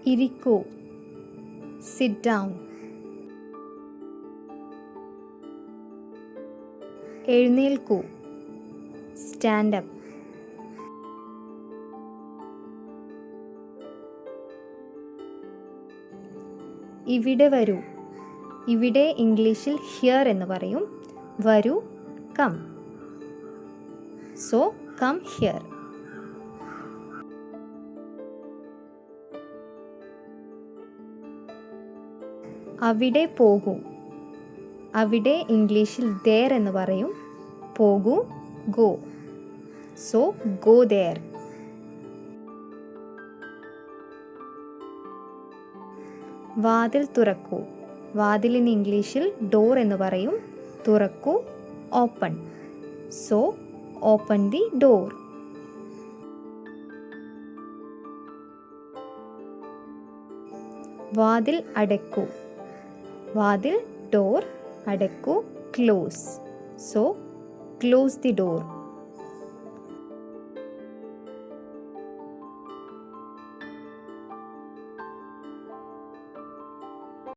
ഇരിക്കൂ, sit down. എഴുന്നേൽക്കൂ, stand up. ഇവിടെ വരൂ, ഇവിടെ ഇംഗ്ലീഷിൽ ഹിയർ എന്ന് പറയും. വരൂ, കം. So come here. അവിടെ പോകൂ, അവിടെ ഇംഗ്ലീഷിൽ there എന്ന് പറയും. പോകൂ, ഗോ. So go there. വാതിൽ തുറക്കൂ, വാതിലിന് ഇംഗ്ലീഷിൽ ഡോർ എന്ന് പറയും. തുറക്കൂ, open. So open the door. വാതിൽ അടയ്ക്കൂ, വാതിൽ ഡോർ, അടയ്ക്കൂ, close. So close the door.